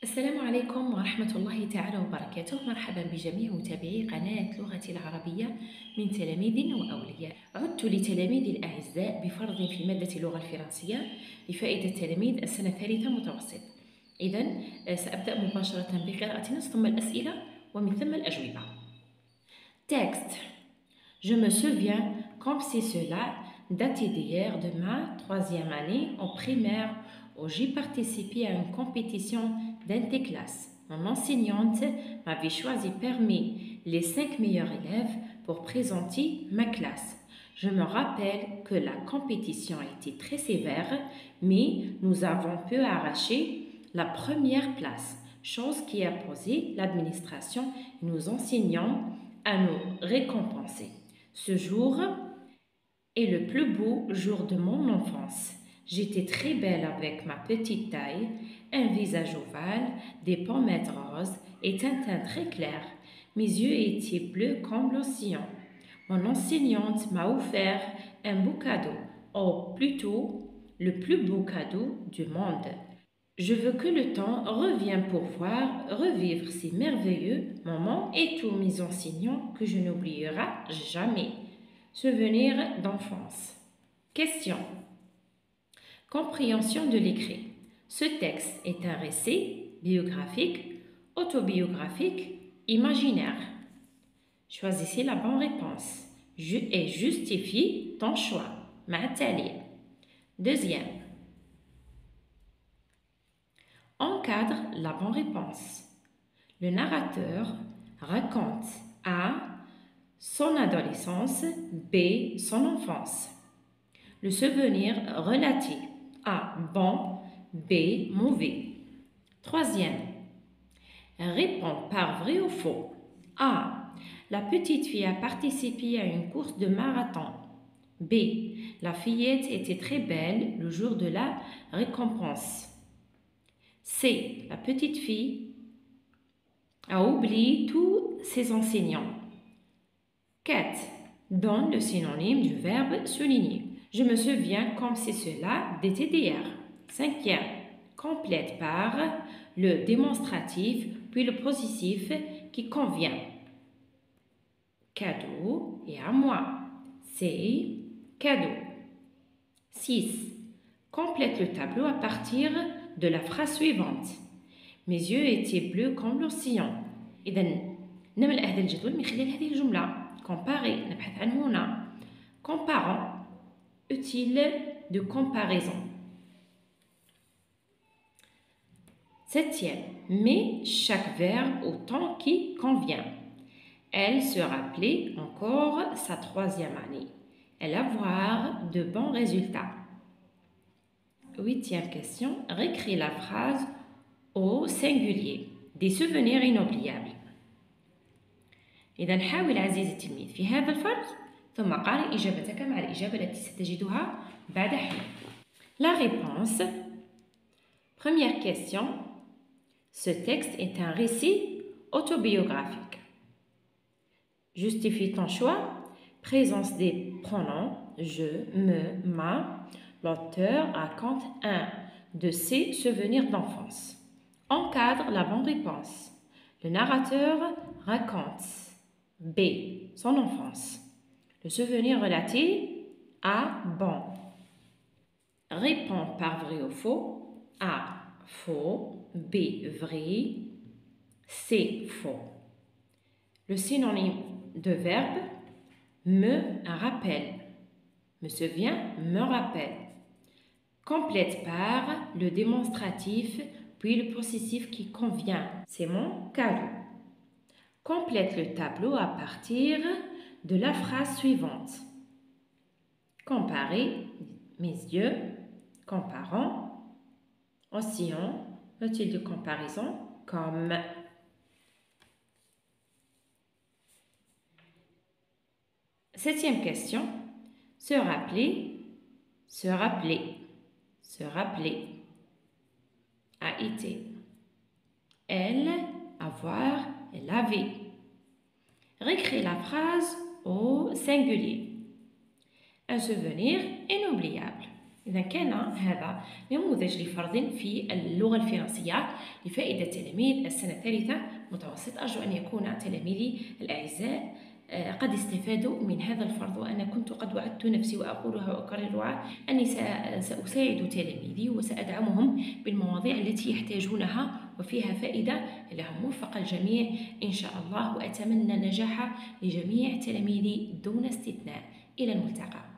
السلام عليكم ورحمة الله تعالى وبركاته. مرحبا بجميع متابعي قناة لغتي العربية من تلاميذ وأولياء. عدت لتلاميذي الأعزاء بفرض في مادة اللغة الفرنسية لفائدة تلاميذ السنة الثالثة متوسط. إذن سأبدأ مباشرة بقراءة نص ثم الأسئلة ومن ثم الأجوبة. Texte. Je me souviens comme si cela datait d'hier de ma troisième année en primaire où j'ai participé à une compétition d'interclasse. Mon enseignante m'avait choisi parmi les 5 meilleurs élèves pour présenter ma classe. Je me rappelle que la compétition était très sévère, mais nous avons pu arracher la première place, chose qui a posé l'administration et nos enseignants à nous récompenser. Ce jour est le plus beau jour de mon enfance. J'étais très belle avec ma petite taille, un visage ovale, des pommettes roses et un teint très clair. Mes yeux étaient bleus comme l'océan. Mon enseignante m'a offert un beau cadeau, ou plutôt le plus beau cadeau du monde. Je veux que le temps revienne pour revivre ces merveilleux moments et tous mes enseignants que je n'oublierai jamais. Souvenirs d'enfance. Question. Compréhension de l'écrit. Ce texte est un récit biographique, autobiographique, imaginaire. Choisissez la bonne réponse et justifie ton choix. Ma'tali. Deuxième. Encadre la bonne réponse. Le narrateur raconte A. son adolescence, B. son enfance. Le souvenir relatif. A. Bon, B. Mauvais. Troisième. Réponds par vrai ou faux. A. La petite fille a participé à une course de marathon. B. La fillette était très belle le jour de la récompense. C. La petite fille a oublié tous ses enseignants. 4. Donne le synonyme du verbe souligner. Je me souviens comme si cela datait d'hier. 5e. Complète par le démonstratif puis le positif qui convient. Cadeau et à moi. C'est cadeau. 6. Complète le tableau à partir de la phrase suivante. Mes yeux étaient bleus comme l'océan. إذن نملأ هذا الجدول من خلال هذه الجملة. Comparer, نبحث عن هنا. Comparant, utile de comparaison. 7e. Mets chaque verbe au temps qui convient. Elle se rappelait encore sa 3e année. Elle a avoir de bons résultats. 8e question. Réécris la phrase au singulier. Des souvenirs inoubliables. إذا حاول عزيزي التلميذ في هذا الفرق ثم قارن إجابتك مع الإجابة التي ستجدها بعد حين. La réponse. Première question. Ce texte est un récit autobiographique. Justifie ton choix. Présence des pronoms je, me, ma. L'auteur raconte un de ses souvenirs d'enfance. Encadre la bonne réponse. Le narrateur raconte B. son enfance. Le souvenir relatif A. Bon. Répond par vrai ou faux. A. Faux. B. Vrai. C. Faux. Le synonyme de verbe me rappelle. Me souvient, me rappelle. Complète par le démonstratif puis le possessif qui convient. C'est mon cadeau. Complète le tableau à partir de la phrase suivante. Comparer, mes yeux, comparant, océan, outil de comparaison, comme. Septième question. Se rappeler, se rappeler, se rappeler. A été. Elle, avoir, elle avait. Réécris la phrase au singulier. Un souvenir inoubliable. إذا كان هذا نموذج لفرض في اللغة الفرنسية لفائدة تلاميذ السنة الثالثة متوسط. أرجو أن يكون تلاميذي الأعزاء قد استفادوا من هذا الفرض، وأنا كنت قد وعدت نفسي وأقولها وأكررها أني سأساعد تلاميذي وسأدعمهم بالمواضيع التي يحتاجونها وفيها فائدة لهم. موفق الجميع إن شاء الله، وأتمنى النجاح لجميع تلاميذي دون استثناء. إلى الملتقى.